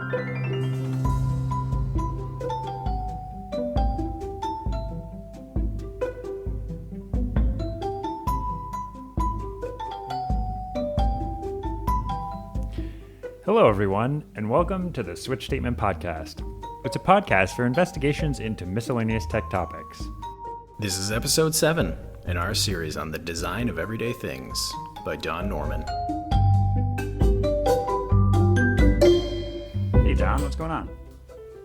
Hello, everyone, and welcome to the Switch Statement Podcast. It's a podcast for investigations into miscellaneous tech topics. This is episode 7 in our series on the design of everyday things by Don Norman. Hey, Don, what's going on?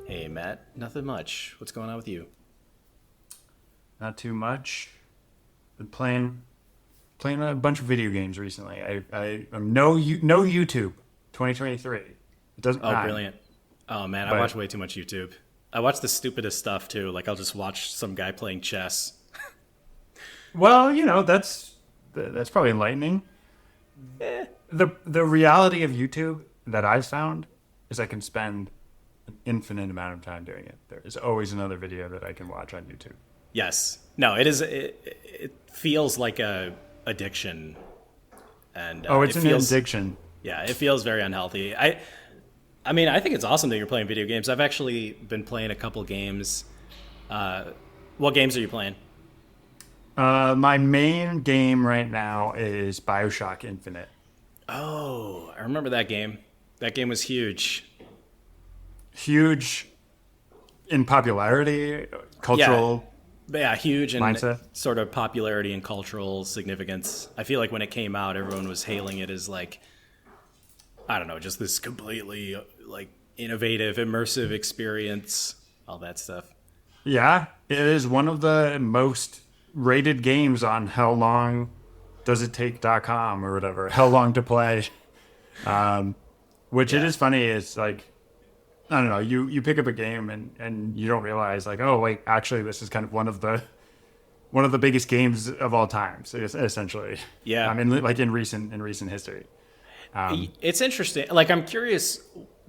Hey, Matt. Nothing much. What's going on with you? Not too much. Been playing a bunch of video games recently. I'm no YouTube. 2023. It doesn't. Oh, brilliant! Oh man, I watch way too much YouTube. I watch the stupidest stuff too. Like I'll just watch some guy playing chess. Well, that's probably enlightening. The reality of YouTube that I've found is I can spend an infinite amount of time doing it. There is always another video that I can watch on YouTube. Yes. No, it is. It feels like a addiction. And it's an addiction. Yeah, it feels very unhealthy. I mean, I think it's awesome that you're playing video games. I've actually been playing a couple games. What games are you playing? My main game right now is BioShock Infinite. Oh, I remember that game. That game was huge. Huge in popularity, cultural. Yeah, huge in mindset. Sort of popularity and cultural significance. I feel like when it came out, everyone was hailing it as like, I don't know, just this completely like innovative, immersive experience, all that stuff. Yeah, it is one of the most rated games on howlongdoesitTake.com or whatever, how long to play. Which it is funny, it's like, I don't know, you pick up a game and you don't realize like, oh wait, actually this is kind of one of the biggest games of all time, so essentially. Yeah. I mean, like in recent history. It's interesting. Like, I'm curious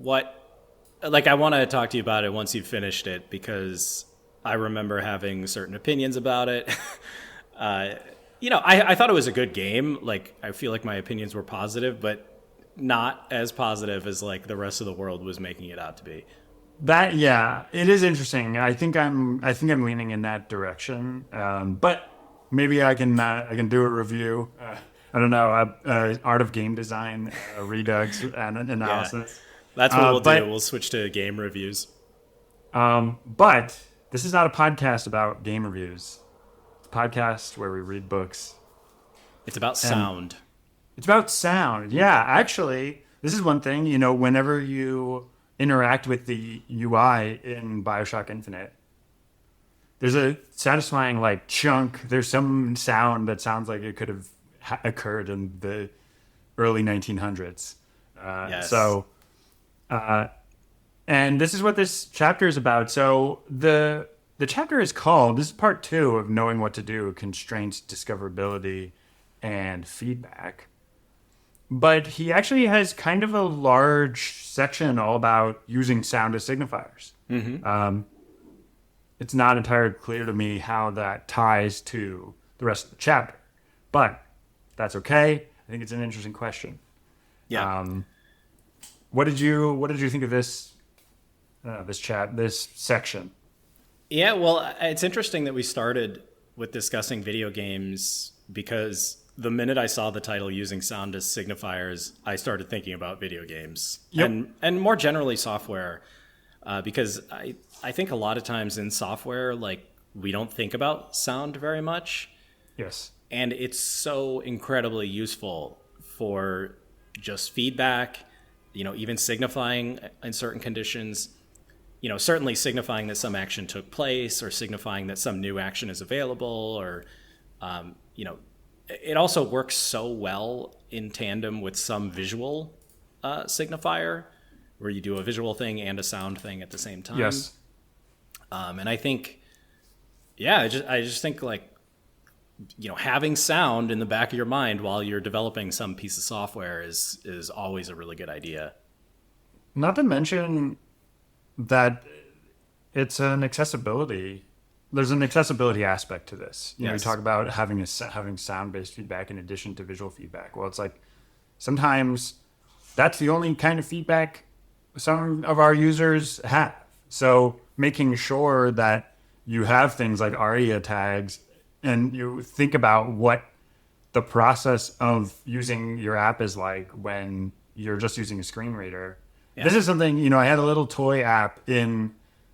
I want to talk to you about it once you've finished it, because I remember having certain opinions about it. I thought it was a good game. Like, I feel like my opinions were positive, but not as positive as like the rest of the world was making it out to be. It is interesting. I think I'm leaning in that direction. But maybe I can do a review. I don't know, art of game design, redux, and analysis. Yeah, that's what we'll do. We'll switch to game reviews. But this is not a podcast about game reviews. It's a podcast where we read books. It's about sound. It's about sound. Yeah, actually, this is one thing, whenever you interact with the UI in BioShock Infinite, there's a satisfying like chunk. There's some sound that sounds like it could have occurred in the early 1900s. Yes. So, and this is what this chapter is about. So the chapter is called, this is part 2 of Knowing What to Do, Constraints, Discoverability, and Feedback. But he actually has kind of a large section all about using sound as signifiers. Mm-hmm. It's not entirely clear to me how that ties to the rest of the chapter, but that's okay. I think it's an interesting question. Yeah. What did you think of this this section? Yeah, well, it's interesting that we started with discussing video games, because the minute I saw the title using sound as signifiers, I started thinking about video games. Yep. And more generally software, because I think a lot of times in software, like, we don't think about sound very much. Yes. And it's so incredibly useful for just feedback, even signifying in certain conditions, certainly signifying that some action took place, or signifying that some new action is available, or, it also works so well in tandem with some visual signifier, where you do a visual thing and a sound thing at the same time. Yes. And I think, I just think like, having sound in the back of your mind while you're developing some piece of software is always a really good idea. Not to mention that it's an accessibility. There's an accessibility aspect to this. You talk about having sound-based feedback in addition to visual feedback. Well, it's like sometimes that's the only kind of feedback some of our users have. So making sure that you have things like ARIA tags and you think about what the process of using your app is like when you're just using a screen reader. Yeah. This is something, I had a little toy app in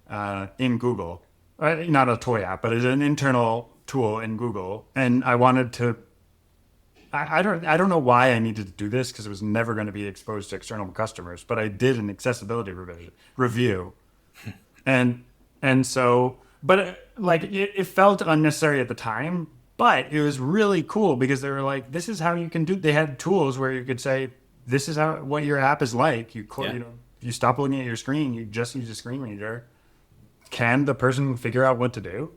Google. Not a toy app, but it's an internal tool in Google. And I wanted to I don't know why I needed to do this because it was never going to be exposed to external customers, but I did an accessibility review, and so, but like it felt unnecessary at the time, but it was really cool because they were like, this is how you can do. They had tools where you could say, this is how what your app is like. Yeah. You stop looking at your screen, you just use a screen reader. Can the person figure out what to do?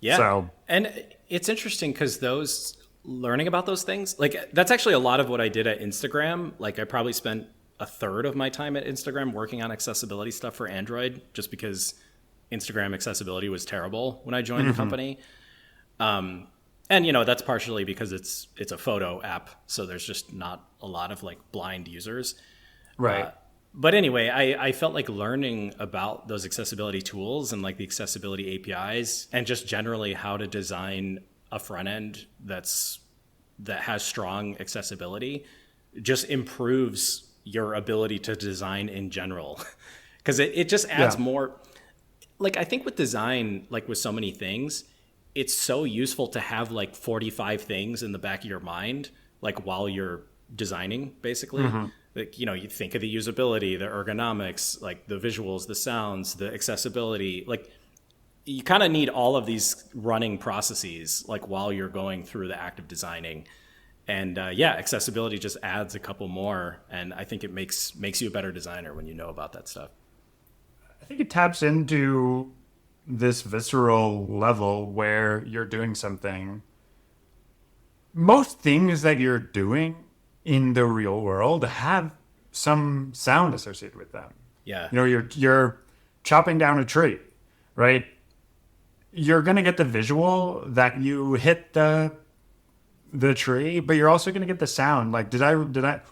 Yeah. So And it's interesting because those learning about those things, like that's actually a lot of what I did at Instagram. Like I probably spent a third of my time at Instagram working on accessibility stuff for Android just because Instagram accessibility was terrible when I joined the company. And that's partially because it's a photo app, so there's just not a lot of like blind users. right. But anyway, I felt like learning about those accessibility tools and like the accessibility APIs and just generally how to design a front end that has strong accessibility just improves your ability to design in general. Because it just adds Yeah. more. Like I think with design, like with so many things, it's so useful to have like 45 things in the back of your mind, like while you're designing, basically. Like, you think of the usability, the ergonomics, like the visuals, the sounds, the accessibility. Like you kind of need all of these running processes, like while you're going through the act of designing. And yeah, accessibility just adds a couple more, and I think it makes you a better designer when you know about that stuff. I think it taps into this visceral level where you're doing something. Most things that you're doing in the real world have some sound associated with them. Yeah, You're chopping down a tree, right? You're gonna get the visual that you hit the tree, but you're also gonna get the sound. Like,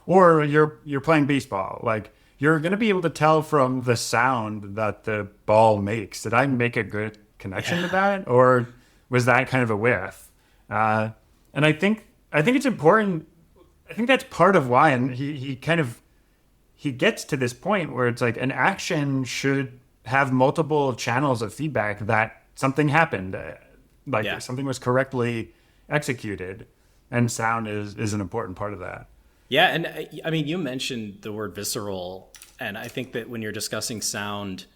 or you're playing baseball. Like, you're gonna be able to tell from the sound that the ball makes. Did I make a good connection to that, or was that kind of a whiff? And I think it's important. I think that's part of why, and he gets to this point where it's like an action should have multiple channels of feedback that something happened, like yeah. something was correctly executed, and sound is an important part of that. Yeah, and I mean, you mentioned the word visceral, and I think that when you're discussing sound,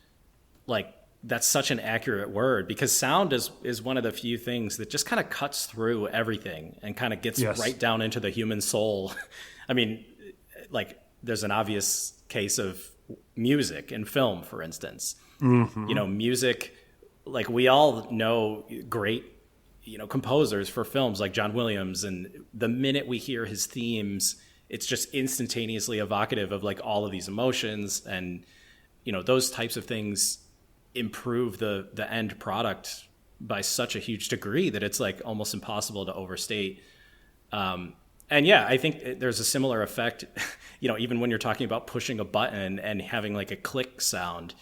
like that's such an accurate word because sound is one of the few things that just kind of cuts through everything and kind of gets Yes. right down into the human soul. I mean, like there's an obvious case of music and film, for instance. Music, like we all know great composers for films like John Williams, and the minute we hear his themes, it's just instantaneously evocative of like all of these emotions, and those types of things improve the end product by such a huge degree that it's like almost impossible to overstate. And yeah, I think there's a similar effect, even when you're talking about pushing a button and having like a click sound.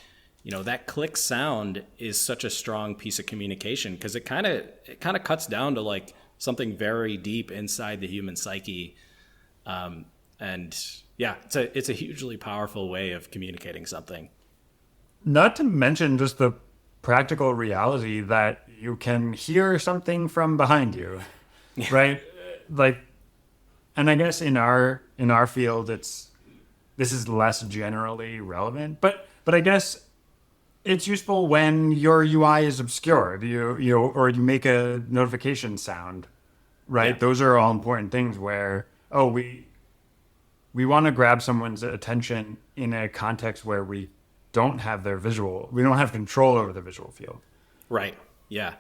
That click sound is such a strong piece of communication because it kind of cuts down to like something very deep inside the human psyche. And yeah, it's a hugely powerful way of communicating something. Not to mention just the practical reality that you can hear something from behind you, right? Like, and I guess in our field, this is less generally relevant, but I guess it's useful when your UI is obscured, or you make a notification sound, right? Yeah. Those are all important things where, we want to grab someone's attention in a context where we don't have we don't have control over the visual field. Right. Yeah.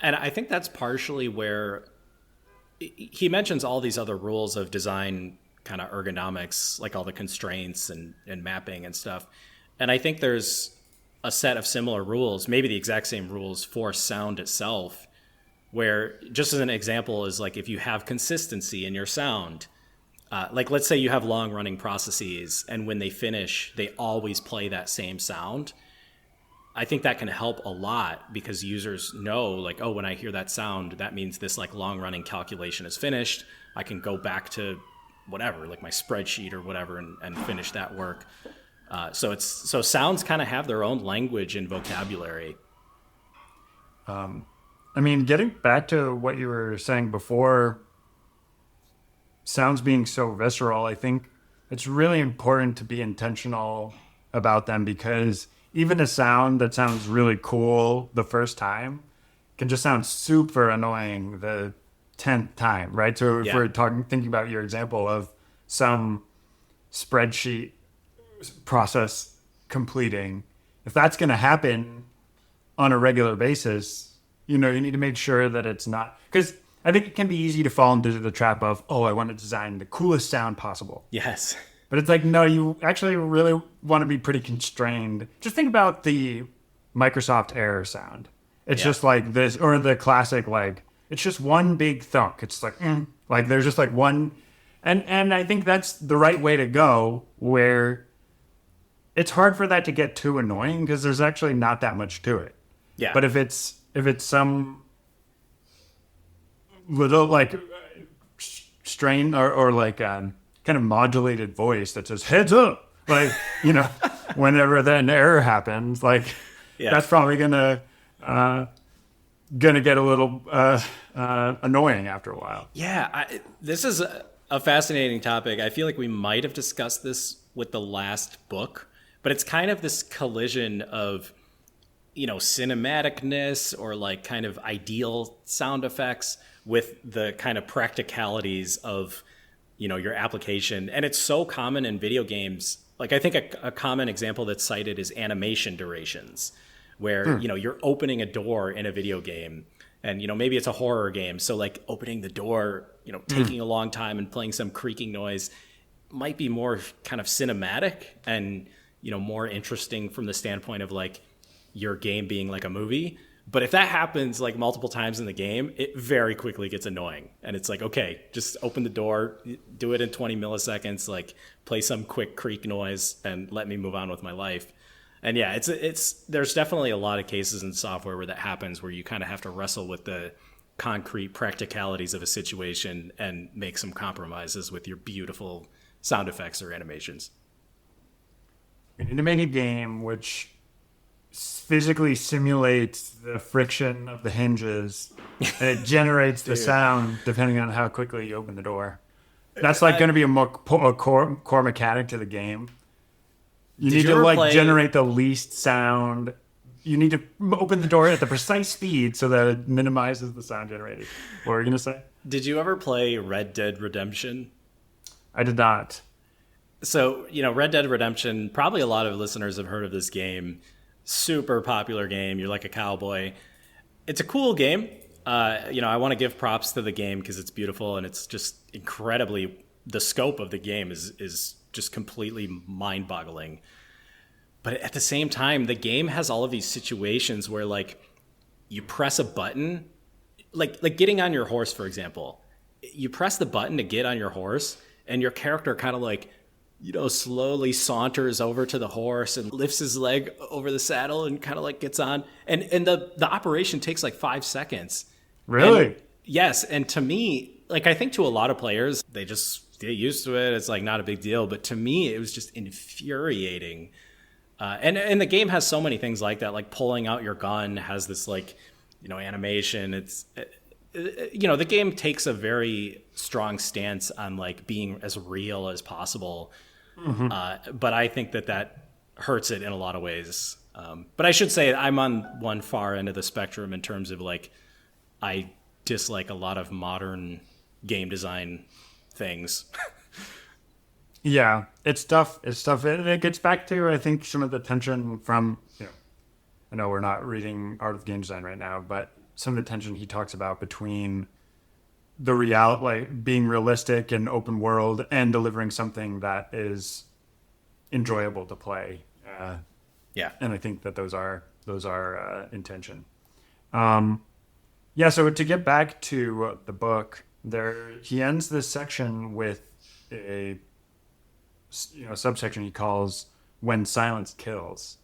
And I think that's partially where he mentions all these other rules of design, kind of ergonomics, like all the constraints and mapping and stuff. And I think there's a set of similar rules, maybe the exact same rules for sound itself, where just as an example is like if you have consistency in your sound, Like, let's say you have long running processes, and when they finish, they always play that same sound. I think that can help a lot because users know, like, oh, when I hear that sound, that means this like long running calculation is finished. I can go back to whatever, like my spreadsheet or whatever, and finish that work. So sounds kind of have their own language and vocabulary. I mean, getting back to what you were saying before, sounds being so visceral, I think it's really important to be intentional about them because even a sound that sounds really cool the first time can just sound super annoying the 10th time, right? So if Yeah. we're thinking about your example of some spreadsheet process completing, if that's going to happen on a regular basis, you know, you need to make sure that it's not, because I think it can be easy to fall into the trap of, oh, I want to design the coolest sound possible. Yes. But it's like, no, you actually really want to be pretty constrained. Just think about the Microsoft Error sound. It's Yeah. just like this, or the classic, like, it's just one big thunk. It's like, like there's just like one. And I think that's the right way to go, where it's hard for that to get too annoying because there's actually not that much to it. Yeah. But if it's some little like strain or like kind of modulated voice that says heads up, like, you know, whenever an error happens, like Yeah. that's probably gonna get a little annoying after a while. Yeah, this is a fascinating topic. I feel like we might have discussed this with the last book, but it's kind of this collision of, you know, cinematicness or like kind of ideal sound effects with the kind of practicalities of, you know, your application. And it's so common in video games. Like, I think a common example that's cited is animation durations, where, you know, you're opening a door in a video game and, you know, maybe it's a horror game. So like opening the door, you know, taking a long time and playing some creaking noise might be more kind of cinematic and, you know, more interesting from the standpoint of like your game being like a movie. But if that happens like multiple times in the game, it very quickly gets annoying. And it's like, okay, just open the door, do it in 20 milliseconds, like play some quick creak noise and let me move on with my life. And yeah, it's there's definitely a lot of cases in software where that happens, where you kind of have to wrestle with the concrete practicalities of a situation and make some compromises with your beautiful sound effects or animations. We need to make a game which physically simulates the friction of the hinges and it generates the sound depending on how quickly you open the door. That's like going to be a core mechanic to the game. You Did need you to ever like play- generate the least sound. You need to open the door at the precise speed so that it minimizes the sound generated. What were you going to say? Did you ever play Red Dead Redemption? I did not. So, you know, Red Dead Redemption, probably a lot of listeners have heard of this game. Super popular game. You're like a cowboy. It's a cool game. You know, I want to give props to the game because it's beautiful and it's just incredibly, the scope of the game is just completely mind-boggling. But at the same time, the game has all of these situations where like you press a button, like getting on your horse, for example. You press the button to get on your horse and your character kind of like, you know, slowly saunters over to the horse and lifts his leg over the saddle and kind of like gets on. And the operation takes like 5 seconds. Really? And yes. And to me, like, I think to a lot of players, they just get used to it. It's like not a big deal. But to me, it was just infuriating. And the game has so many things like that, like pulling out your gun has this like, you know, animation. It's, you know, the game takes a very strong stance on like being as real as possible. But I think that hurts it in a lot of ways. But I should say I'm on one far end of the spectrum in terms of like, I dislike a lot of modern game design things. Yeah, it's tough. It's tough. It gets back to, I think, some of the tension from, you know, I know we're not reading Art of Game Design right now, but some of the tension he talks about between the like being realistic and open world and delivering something that is enjoyable to play. Yeah. And I think that those are intention. Yeah. So to get back to the book, he ends this section with a subsection he calls "When Silence Kills,"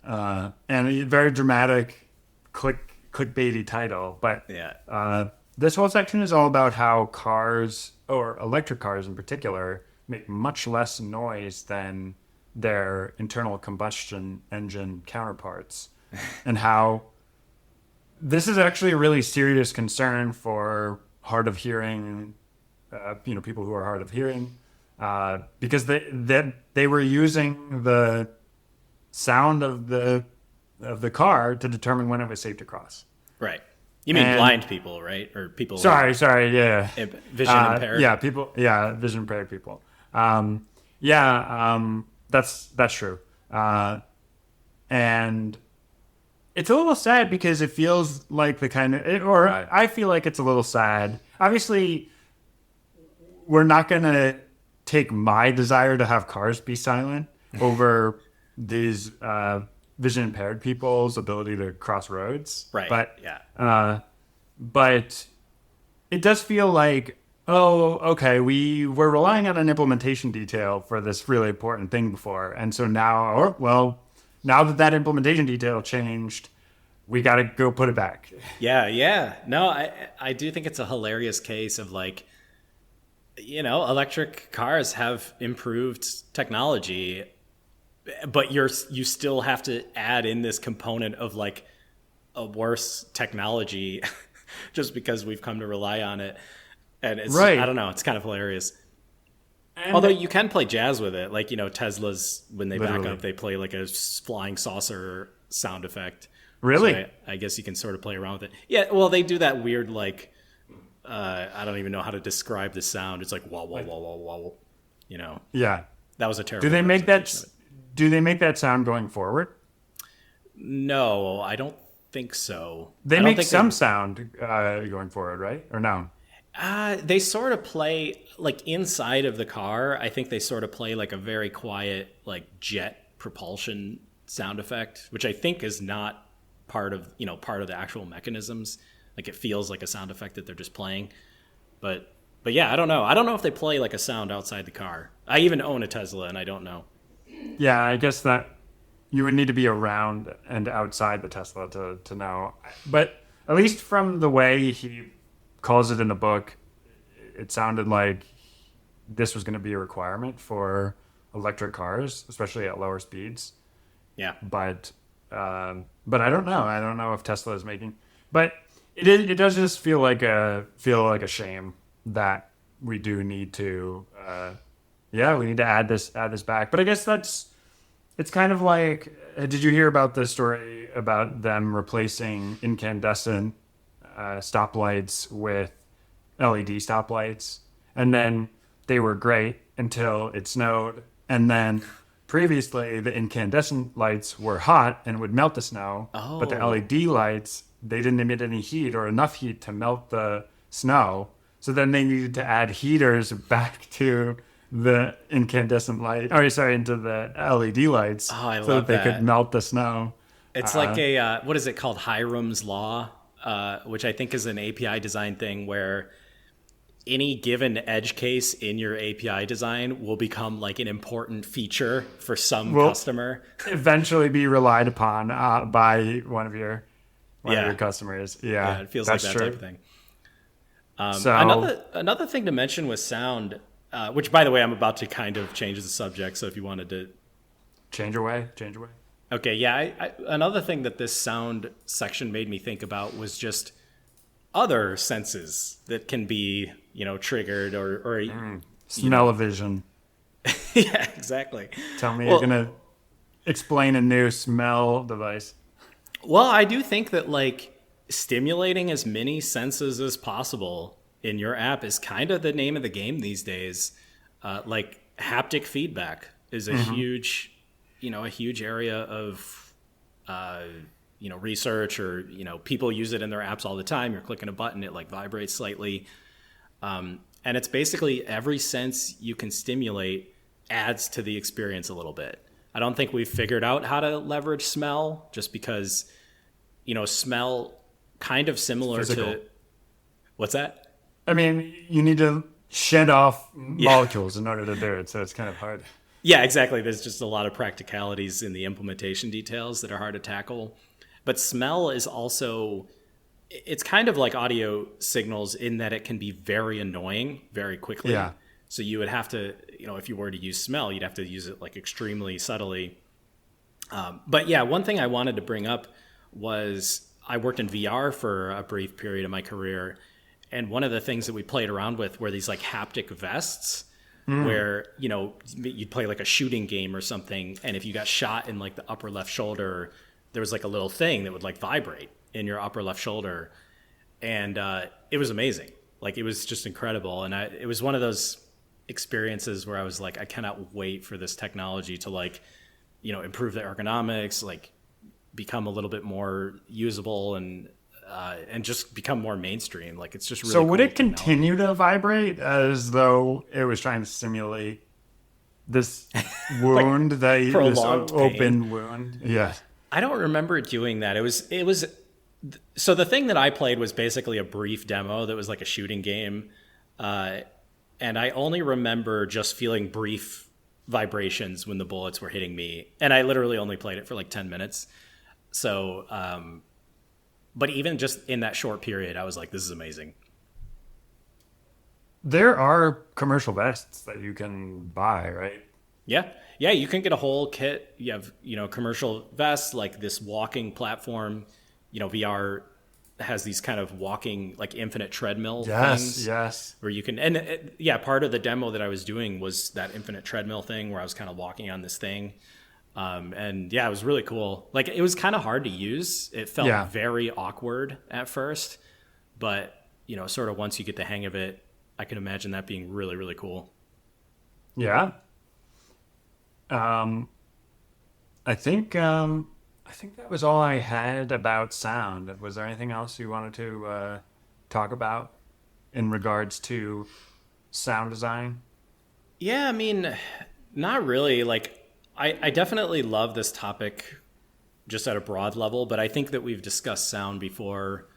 and a very dramatic, clickbaity title. But Yeah. this whole section is all about how cars, or electric cars in particular, make much less noise than their internal combustion engine counterparts, and how this is actually a really serious concern for hard of hearing, people who are hard of hearing, because they were using the sound of the car to determine when it was safe to cross. Right. You mean And blind people, right? Or people sorry, yeah, vision impaired? yeah, people, yeah, vision impaired people. Yeah, that's true. And it's a little sad because it feels like the kind of, or I feel like it's a little sad. Obviously, we're not going to take my desire to have cars be silent over these vision impaired people's ability to cross roads. Right. But Yeah. but it does feel like, oh, okay, we were relying on an implementation detail for this really important thing before, and so now, now that that implementation detail changed, we got to go put it back. Yeah, yeah. No, I do think it's a hilarious case of like, electric cars have improved technology, but you still have to add in this component of like a worse technology just because we've come to rely on it. And it's, Right. I don't know, it's kind of hilarious. And Although you can play jazz with it. Like, Teslas, when they back Literally. up, they play like a flying saucer sound effect. Really? So I guess you can sort of play around with it. Yeah, well, they do that weird, like, I don't even know how to describe the sound. It's like, wah, wah, wah, wah, wah. yeah. That was a terrible Do they make that? representation of it. Do they make that sound going forward? No, I don't think so. They I don't make think some sound going forward, right? Or no? They sort of play like inside of the car. I think they sort of play like a very quiet, like jet propulsion sound effect, which I think is not part of the actual mechanisms. Like it feels like a sound effect that they're just playing. But yeah, I don't know. I don't know if they play like a sound outside the car. I even own a Tesla and I don't know. Yeah, I guess that you would need to be around and outside the Tesla to know. But at least from the way he calls it in the book, it sounded like this was going to be a requirement for electric cars, especially at lower speeds. Yeah. But I don't know. I don't know if Tesla is making. But it does just feel like a shame that we do need to. We need to add this back. But I guess it's kind of like. Did you hear about the story about them replacing incandescent stoplights with LED stoplights, and then they were great until it snowed, and then previously the incandescent lights were hot and would melt the snow, but the Oh. LED lights, they didn't emit any heat or enough heat to melt the snow, so then they needed to add heaters back to the incandescent light, into the LED lights, Oh, I so love that they that. could melt the snow. It's like a what is it called? Hiram's law, which I think is an API design thing where any given edge case in your API design will become like an important feature for some Well, customer. Eventually be relied upon by one of your Yeah. customers. Yeah, it feels like that's that true. type of thing. So Another thing to mention with sound, which by the way, I'm about to kind of change the subject. So if you wanted to, change away. okay, yeah. Another thing that this sound section made me think about was just other senses that can be, triggered or Smell-o-vision. yeah, exactly. Tell me Well- you're gonna explain a new smell device. Well, I do think that like stimulating as many senses as possible in your app is kind of the name of the game these days. Like haptic feedback is a huge, a huge area of, research, or people use it in their apps all the time. You're clicking a button, it like vibrates slightly, and it's basically every sense you can stimulate adds to the experience a little bit. I don't think we've figured out how to leverage smell, just because, smell kind of similar Physical. to what's that? I mean, you need to shed off Yeah. molecules in order to do it, so it's kind of hard. Yeah, exactly. There's just a lot of practicalities in the implementation details that are hard to tackle. But smell is also, it's kind of like audio signals in that it can be very annoying very quickly. Yeah. So you would have to, if you were to use smell, you'd have to use it like extremely subtly. But yeah, one thing I wanted to bring up was I worked in VR for a brief period of my career. And one of the things that we played around with were these like haptic vests where, you'd play like a shooting game or something. And if you got shot in like the upper left shoulder, there was like a little thing that would like vibrate in your upper left shoulder. And it was amazing. Like it was just incredible. And it was one of those experiences where I was like, I cannot wait for this technology to like, improve the ergonomics, like become a little bit more usable and just become more mainstream. Like it's just really So would cool it continue to vibrate as though it was trying to simulate this wound this prolonged open wound? Yeah. I don't remember it doing that. It was so the thing that I played was basically a brief demo that was like a shooting game. And I only remember just feeling brief vibrations when the bullets were hitting me. And I literally only played it for like 10 minutes. So, but even just in that short period, I was like, this is amazing. There are commercial vests that you can buy, right? Yeah. Yeah. You can get a whole kit. You have, commercial vests, like this walking platform, VR has these kind of walking, like infinite treadmill things. Yes. Where you can, part of the demo that I was doing was that infinite treadmill thing where I was kind of walking on this thing. And yeah, it was really cool. Like it was kind of hard to use. It felt very awkward at first, but sort of once you get the hang of it, I can imagine that being really, really cool. Yeah. I think that was all I had about sound. Was there anything else you wanted to talk about in regards to sound design? Yeah, I mean, not really. Like, I definitely love this topic just at a broad level, but I think that we've discussed sound before.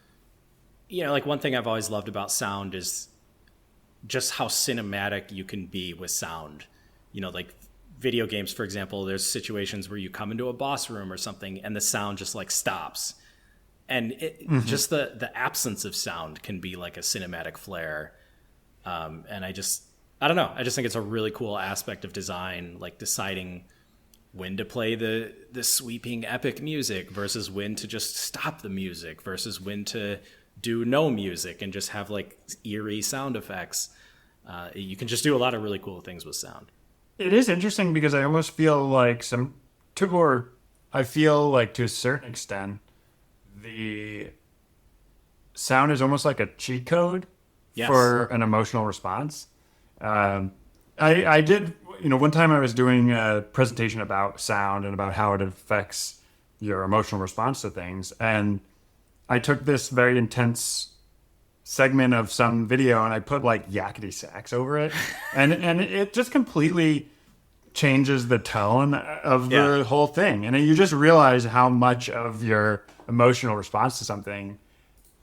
Like one thing I've always loved about sound is just how cinematic you can be with sound. Like video games, for example, there's situations where you come into a boss room or something and the sound just like stops. And just the absence of sound can be like a cinematic flair. And I don't know. I just think it's a really cool aspect of design, like deciding when to play the sweeping epic music versus when to just stop the music versus when to do no music and just have like eerie sound effects. You can just do a lot of really cool things with sound. It is interesting because I almost feel like I feel like to a certain extent, the sound is almost like a cheat code for an emotional response. I did, one time I was doing a presentation about sound and about how it affects your emotional response to things. And I took this very intense segment of some video and I put like yakety sax over it. And it just completely changes the tone of the whole thing. And you just realize how much of your emotional response to something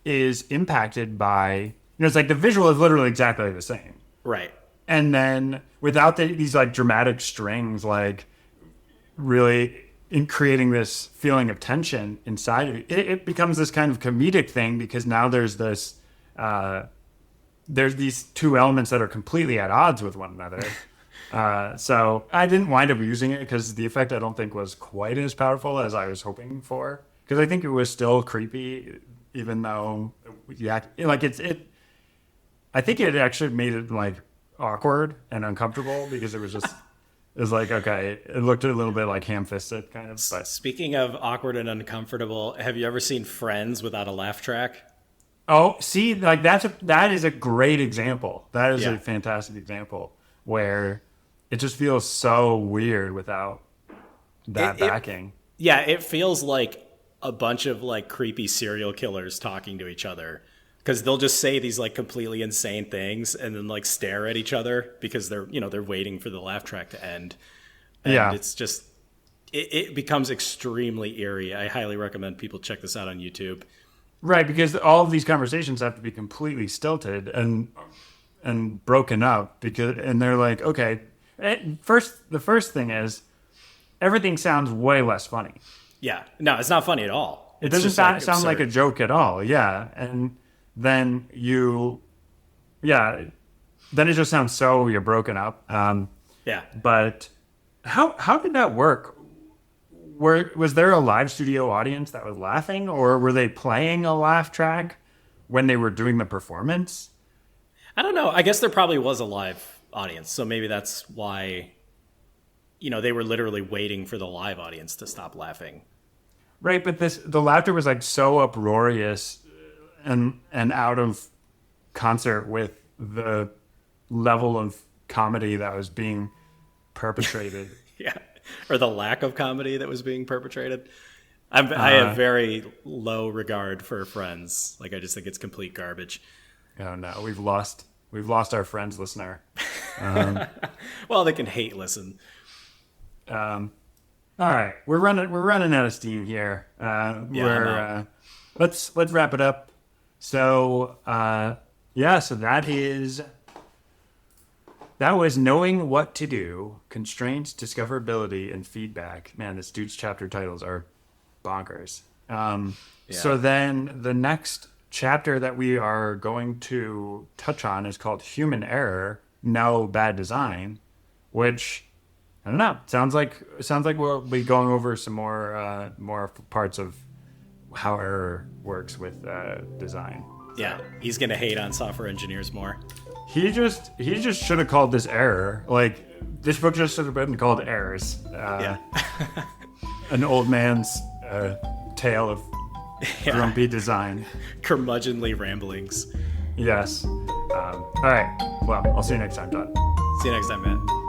is impacted by, it's like the visual is literally exactly the same. Right. And then without these like dramatic strings, like really in creating this feeling of tension inside of you, it becomes this kind of comedic thing because now there's this, there's these two elements that are completely at odds with one another. So I didn't wind up using it because the effect I don't think was quite as powerful as I was hoping for. Because I think it was still creepy, even though, I think it actually made it like awkward and uncomfortable because it was like, okay, it looked a little bit like ham-fisted kind of. But Speaking of awkward and uncomfortable, have you ever seen Friends without a laugh track? oh, see, like that is a great example. That is a fantastic example where it just feels so weird without that backing. It feels like a bunch of like creepy serial killers talking to each other because they'll just say these like completely insane things and then like stare at each other because they're waiting for the laugh track to end. And it's just it becomes extremely eerie. I highly recommend people check this out on YouTube. Right, because all of these conversations have to be completely stilted, and and broken up and they're like, okay, the first thing is everything sounds way less funny. Yeah. No, it's not funny at all. It It's doesn't just like sound like a absurd. joke at all. Yeah. And then yeah, then it just sounds so you're broken up. Yeah. But how did that work? Was there a live studio audience that was laughing, or were they playing a laugh track when they were doing the performance? I don't know. I guess there probably was a live audience, so maybe that's why, they were literally waiting for the live audience to stop laughing. Right, but the laughter was like so uproarious and out of concert with the level of comedy that was being perpetrated. Yeah. Or the lack of comedy that was being perpetrated. I have very low regard for Friends. Like, I just think it's complete garbage. Oh no, we've lost our friends listener. Well, they can hate listen. All right, we're running out of steam here. I'm out. Let's wrap it up. So yeah, so that was knowing what to do, constraints, discoverability, and feedback. Man, this dude's chapter titles are bonkers. So then the next chapter that we are going to touch on is called Human Error, No Bad Design, which I don't know. Sounds like we'll be going over some more parts of how error works with design. Yeah, he's going to hate on software engineers more. He just should have called this Error. Like, this book just should have been called Errors. Yeah. An old man's tale of grumpy design. Curmudgeonly ramblings. Yes. All right. Well, I'll see you next time, Todd. See you next time, Matt.